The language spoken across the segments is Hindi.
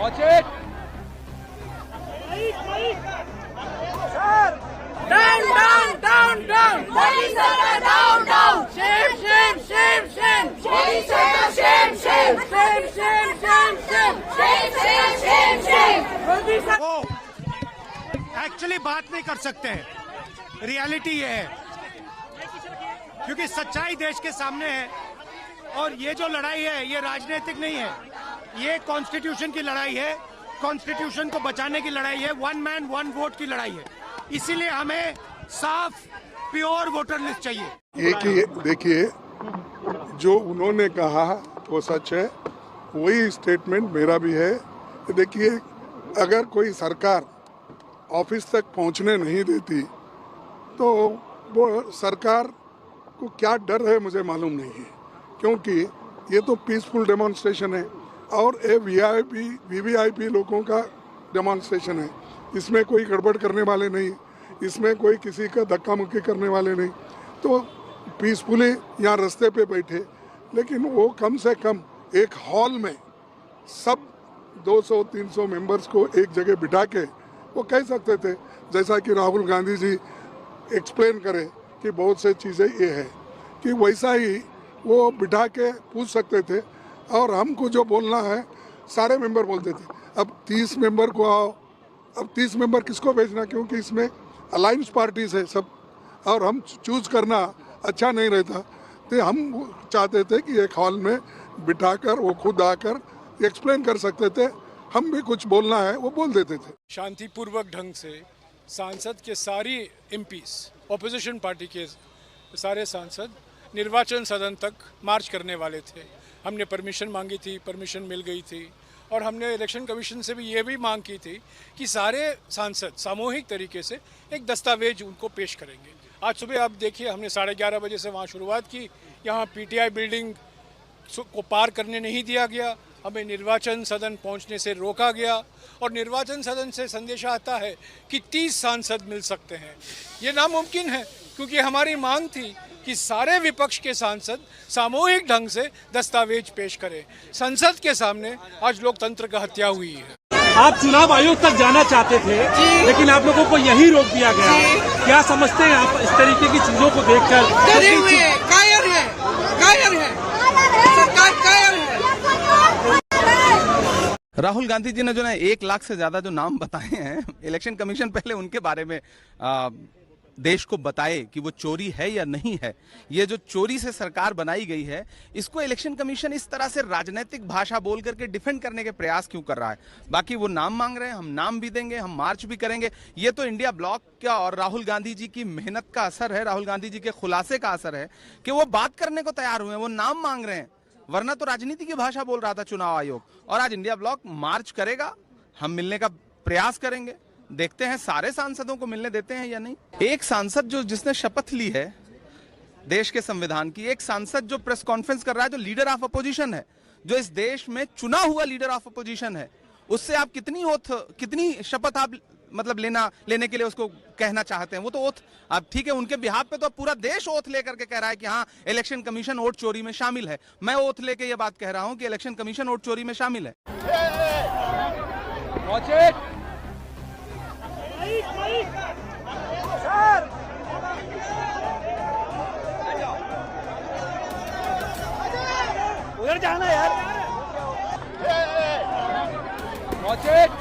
Watch it. Down, down, down, down. Modi Sarkar, down, down. Shame, shame, shame, shame. Modi Sarkar, shame, shame. Shame, shame, shame, shame. Shame, shame, shame, shame. Modi Sarkar. वो एक्चुअली बात नहीं कर सकते हैं। रियलिटी ये है, क्योंकि सच्चाई देश के सामने है और ये जो लड़ाई है ये राजनीतिक नहीं है, ये कॉन्स्टिट्यूशन की लड़ाई है, कॉन्स्टिट्यूशन को बचाने की लड़ाई है, वन मैन वन वोट की लड़ाई है। इसीलिए हमें साफ प्योर वोटर लिस्ट चाहिए। एक ही देखिए, जो उन्होंने कहा वो सच है, वही स्टेटमेंट मेरा भी है। देखिए, अगर कोई सरकार ऑफिस तक पहुंचने नहीं देती तो वो सरकार को क्या डर है मुझे मालूम नहीं है, क्योंकि ये तो पीसफुल डेमोन्स्ट्रेशन है और ये वीवीआईपी लोगों का डेमोन्स्ट्रेशन है। इसमें कोई गड़बड़ करने वाले नहीं, इसमें कोई किसी का धक्का मुक्की करने वाले नहीं, तो पीसफुली यहाँ रास्ते पे बैठे। लेकिन वो कम से कम एक हॉल में सब 200-300 मेंबर्स को एक जगह बिठा के वो कह सकते थे, जैसा कि राहुल गांधी जी एक्सप्लेन करें कि बहुत से चीज़ें ये है, कि वैसा ही वो बिठा के पूछ सकते थे और हमको जो बोलना है सारे मेंबर बोलते थे। अब 30 मेंबर को आओ, अब 30 मेंबर किसको भेजना, क्योंकि इसमें अलायंस पार्टीज है सब और हम चूज करना अच्छा नहीं रहता। तो हम चाहते थे कि एक हॉल में बिठाकर वो खुद आकर एक्सप्लेन कर सकते थे, हम भी कुछ बोलना है वो बोल देते थे। शांतिपूर्वक ढंग से सांसद के सारी एमपीस, ऑपोजिशन पार्टी के सारे सांसद निर्वाचन सदन तक मार्च करने वाले थे। हमने परमिशन मांगी थी, परमिशन मिल गई थी और हमने इलेक्शन कमीशन से भी ये भी मांग की थी कि सारे सांसद सामूहिक तरीके से एक दस्तावेज उनको पेश करेंगे। आज सुबह आप देखिए, हमने 11:30 बजे से वहाँ शुरुआत की, यहाँ पीटीआई बिल्डिंग को पार करने नहीं दिया गया, हमें निर्वाचन सदन पहुंचने से रोका गया और निर्वाचन सदन से संदेश आता है कि 30 सांसद मिल सकते हैं। ये नामुमकिन है, क्योंकि हमारी मांग थी कि सारे विपक्ष के सांसद सामूहिक ढंग से दस्तावेज पेश करें। संसद के सामने आज लोकतंत्र का हत्या हुई है। आप चुनाव आयोग तक जाना चाहते थे, लेकिन आप लोगों को यही रोक दिया गया। क्या समझते हैं आप इस तरीके की चीजों को देखकर? कायर है, कायर है, सरकार कायर है। राहुल गांधी जी ने जो है 1 लाख से ज्यादा जो नाम बताए हैं, इलेक्शन कमीशन पहले उनके बारे में देश को बताए कि वो चोरी है या नहीं है। ये जो चोरी से सरकार बनाई गई है, इसको इलेक्शन कमीशन इस तरह से राजनीतिक भाषा बोल करके डिफेंड करने के प्रयास क्यों कर रहा है? बाकी वो नाम मांग रहे हैं, हम नाम भी देंगे, हम मार्च भी करेंगे। ये तो इंडिया ब्लॉक का और राहुल गांधी जी की मेहनत का असर है, राहुल गांधी जी के खुलासे का असर है कि वो बात करने को तैयार हुए हैं, वो नाम मांग रहे हैं। वरना तो राजनीति की भाषा बोल रहा था चुनाव आयोग, और आज इंडिया ब्लॉक मार्च करेगा, हम मिलने का प्रयास करेंगे। देखते हैं सारे सांसदों को मिलने देते हैं या नहीं। एक सांसद जिसने शपथ ली है देश के संविधान की, एक सांसद जो प्रेस कॉन्फ्रेंस कर रहा है, जो लीडर ऑफ अपोजिशन है, जो इस देश में चुना हुआ लीडर ऑफ अपोजिशन है, उससे आप कितनी शपथ आप मतलब लेने के लिए उसको कहना चाहते हैं? वो तो ओथ, अब ठीक है उनके बिहाफ पे तो पूरा देश ओथ लेकर के कह रहा है कि हाँ इलेक्शन कमीशन वोट चोरी में शामिल है। मैं ओथ लेके ये बात कह रहा हूं कि इलेक्शन कमीशन वोट चोरी में शामिल है। Watch it. उधर जाना यार। Watch it.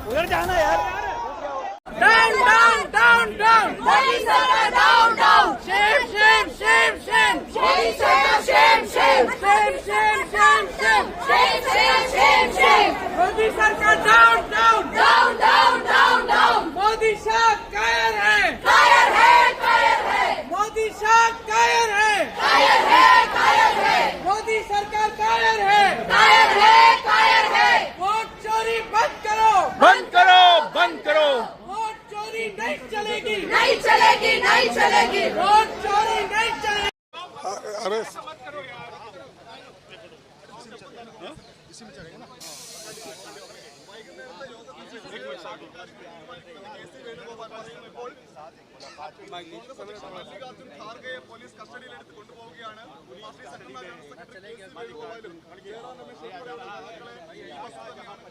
उधर जाना यार। Down, down, down, down. Modi Sarkar, down, down. Shame, shame, shame, shame. Modi Sarkar, shame, shame. Shame, shame, shame, shame. Shame, shame, shame, shame. Modi Sarkar, down, down. Down, down, down, down. Modi Sarkar कायर है, कायर है, कायर है। मोदी सरकार कायर है, कायर है, कायर है। मोदी सरकार कायर है, कायर है, कायर है। वोट चोरी बंद करो, बंद करो, बंद करो। वोट चोरी नहीं चलेगी, नहीं चलेगी, नहीं चलेगी। वोट चोरी नहीं चलेगी। अरे മല്ലികാർജുൻ ഖാർഗെയെ പോലീസ് കസ്റ്റഡിയിലെടുത്ത് കൊണ്ടുപോവുകയാണ്. Party secretary secretary K C. വേണുഗോപാലും ജയറാം രമേശ് ഉൾപ്പെടെയുള്ള നേതാക്കളെ ഈ ബസ് തന്നെയാണ്